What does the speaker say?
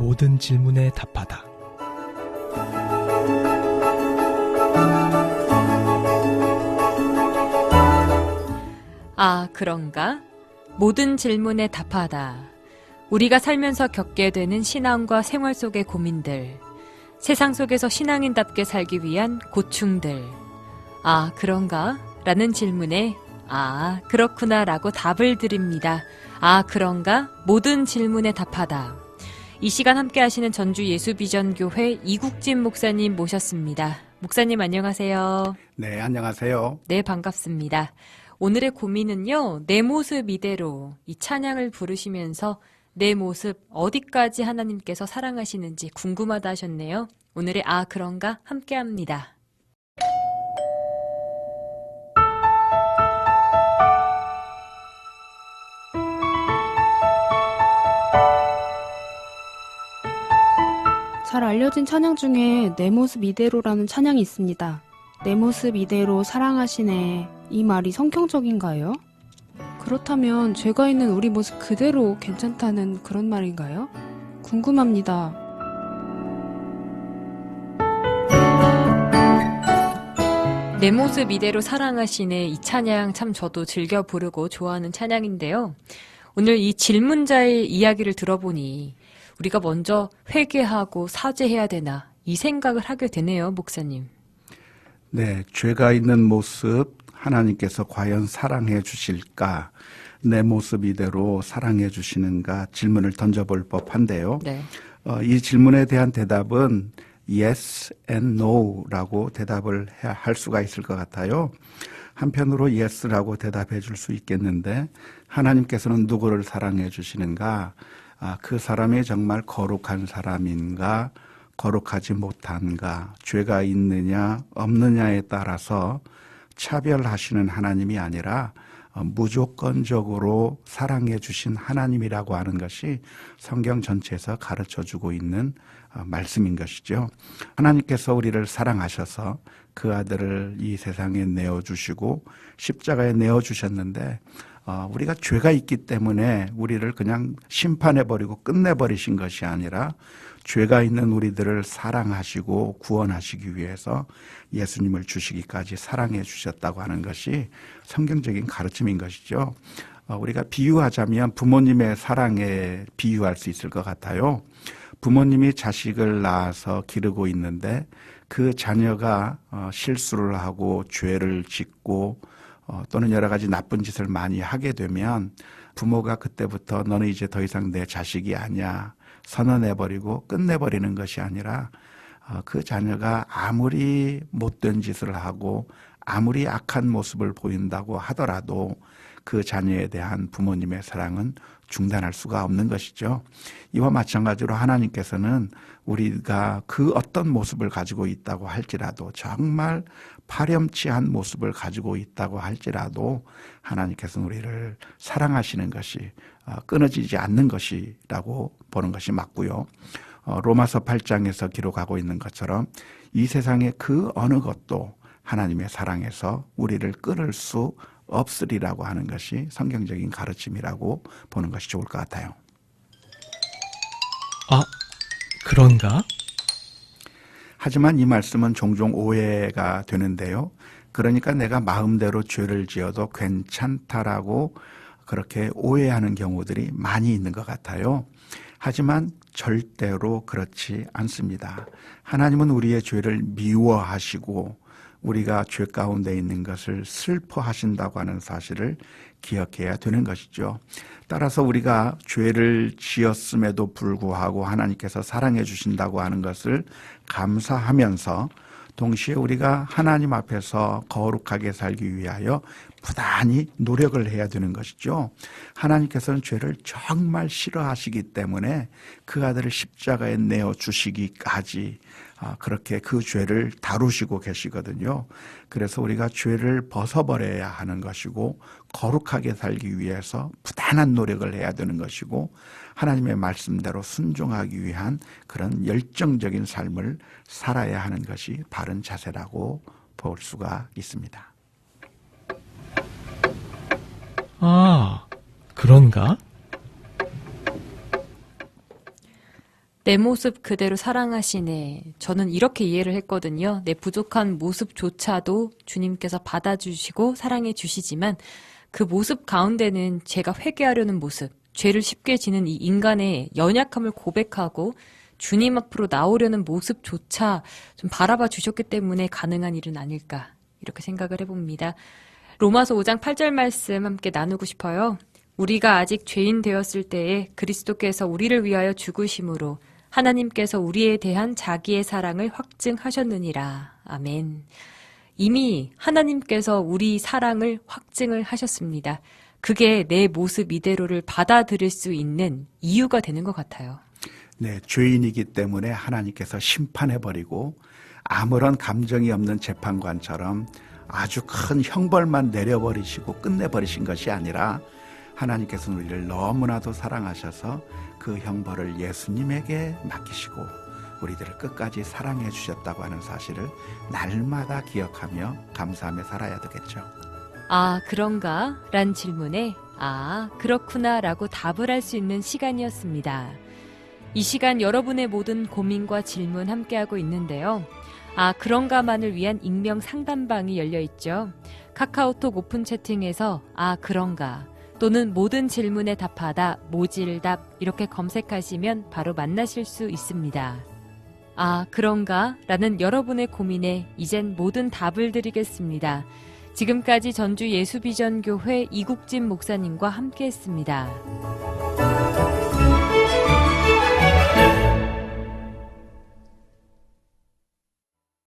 모든 질문에 답하다. 아, 그런가? 모든 질문에 답하다. 우리가 살면서 겪게 되는 신앙과 생활 속의 고민들, 세상 속에서 신앙인답게 살기 위한 고충들. 아, 그런가? 라는 질문에 아, 그렇구나 라고 답을 드립니다. 아, 그런가? 모든 질문에 답하다. 이 시간 함께 하시는 전주 예수비전교회 이국진 목사님 모셨습니다. 목사님 안녕하세요. 네, 안녕하세요. 네, 반갑습니다. 오늘의 고민은요, 내 모습 이대로 이 찬양을 부르시면서 내 모습 어디까지 하나님께서 사랑하시는지 궁금하다 하셨네요. 오늘의 아, 그런가? 함께 합니다. 잘 알려진 찬양 중에 내 모습 이대로라는 찬양이 있습니다. 내 모습 이대로 사랑하시네. 이 말이 성경적인가요? 그렇다면 죄가 있는 우리 모습 그대로 괜찮다는 그런 말인가요? 궁금합니다. 내 모습 이대로 사랑하시네. 이 찬양 참 저도 즐겨 부르고 좋아하는 찬양인데요. 오늘 이 질문자의 이야기를 들어보니 우리가 먼저 회개하고 사죄해야 되나 이 생각을 하게 되네요, 목사님. 네, 죄가 있는 모습 하나님께서 과연 사랑해 주실까? 내 모습 이대로 사랑해 주시는가? 질문을 던져볼 법한데요. 네. 이 질문에 대한 대답은 yes and no라고 대답을 할 수가 있을 것 같아요. 한편으로 yes라고 대답해 줄 수 있겠는데 하나님께서는 누구를 사랑해 주시는가? 그 사람이 정말 거룩한 사람인가, 거룩하지 못한가, 죄가 있느냐, 없느냐에 따라서 차별하시는 하나님이 아니라 무조건적으로 사랑해 주신 하나님이라고 하는 것이 성경 전체에서 가르쳐 주고 있는 말씀인 것이죠. 하나님께서 우리를 사랑하셔서 그 아들을 이 세상에 내어주시고 십자가에 내어주셨는데 우리가 죄가 있기 때문에 우리를 그냥 심판해버리고 끝내버리신 것이 아니라 죄가 있는 우리들을 사랑하시고 구원하시기 위해서 예수님을 주시기까지 사랑해 주셨다고 하는 것이 성경적인 가르침인 것이죠. 우리가 비유하자면 부모님의 사랑에 비유할 수 있을 것 같아요. 부모님이 자식을 낳아서 기르고 있는데 그 자녀가 실수를 하고 죄를 짓고 또는 여러 가지 나쁜 짓을 많이 하게 되면 부모가 그때부터 너는 이제 더 이상 내 자식이 아니야 선언해버리고 끝내버리는 것이 아니라 그 자녀가 아무리 못된 짓을 하고 아무리 악한 모습을 보인다고 하더라도 그 자녀에 대한 부모님의 사랑은 중단할 수가 없는 것이죠. 이와 마찬가지로 하나님께서는 우리가 그 어떤 모습을 가지고 있다고 할지라도 정말 파렴치한 모습을 가지고 있다고 할지라도 하나님께서는 우리를 사랑하시는 것이 끊어지지 않는 것이라고 보는 것이 맞고요. 로마서 8장에서 기록하고 있는 것처럼 이 세상의 그 어느 것도 하나님의 사랑에서 우리를 끊을 수 없으리라고 하는 것이 성경적인 가르침이라고 보는 것이 좋을 것 같아요. 아, 그런가? 하지만 이 말씀은 종종 오해가 되는데요. 그러니까 내가 마음대로 죄를 지어도 괜찮다라고 그렇게 오해하는 경우들이 많이 있는 것 같아요. 하지만 절대로 그렇지 않습니다. 하나님은 우리의 죄를 미워하시고 우리가 죄 가운데 있는 것을 슬퍼하신다고 하는 사실을 기억해야 되는 것이죠. 따라서 우리가 죄를 지었음에도 불구하고 하나님께서 사랑해 주신다고 하는 것을 감사하면서 동시에 우리가 하나님 앞에서 거룩하게 살기 위하여 부단히 노력을 해야 되는 것이죠. 하나님께서는 죄를 정말 싫어하시기 때문에 그 아들을 십자가에 내어 주시기까지 그렇게 그 죄를 다루시고 계시거든요. 그래서 우리가 죄를 벗어버려야 하는 것이고 거룩하게 살기 위해서 부단한 노력을 해야 되는 것이고 하나님의 말씀대로 순종하기 위한 그런 열정적인 삶을 살아야 하는 것이 바른 자세라고 볼 수가 있습니다. 아, 그런가? 내 모습 그대로 사랑하시네. 저는 이렇게 이해를 했거든요. 내 부족한 모습조차도 주님께서 받아주시고 사랑해 주시지만 그 모습 가운데는 제가 회개하려는 모습, 죄를 쉽게 지는 이 인간의 연약함을 고백하고 주님 앞으로 나오려는 모습조차 좀 바라봐 주셨기 때문에 가능한 일은 아닐까 이렇게 생각을 해봅니다. 로마서 5장 8절 말씀 함께 나누고 싶어요. 우리가 아직 죄인 되었을 때에 그리스도께서 우리를 위하여 죽으심으로 하나님께서 우리에 대한 자기의 사랑을 확증하셨느니라. 아멘. 이미 하나님께서 우리 사랑을 확증을 하셨습니다. 그게 내 모습 이대로를 받아들일 수 있는 이유가 되는 것 같아요. 네, 죄인이기 때문에 하나님께서 심판해버리고 아무런 감정이 없는 재판관처럼 아주 큰 형벌만 내려버리시고 끝내버리신 것이 아니라 하나님께서는 우리를 너무나도 사랑하셔서 그 형벌을 예수님에게 맡기시고 우리들을 끝까지 사랑해 주셨다고 하는 사실을 날마다 기억하며 감사하며 살아야 되겠죠. 아, 그런가? 란 질문에 아, 그렇구나 라고 답을 할 수 있는 시간이었습니다. 이 시간 여러분의 모든 고민과 질문 함께하고 있는데요. 아, 그런가만을 위한 익명 상담방이 열려 있죠. 카카오톡 오픈 채팅에서 아, 그런가 또는 모든 질문에 답하다 모질답 이렇게 검색하시면 바로 만나실 수 있습니다. 아, 그런가? 라는 여러분의 고민에 이젠 모든 답을 드리겠습니다. 지금까지 전주 예수비전교회 이국진 목사님과 함께했습니다.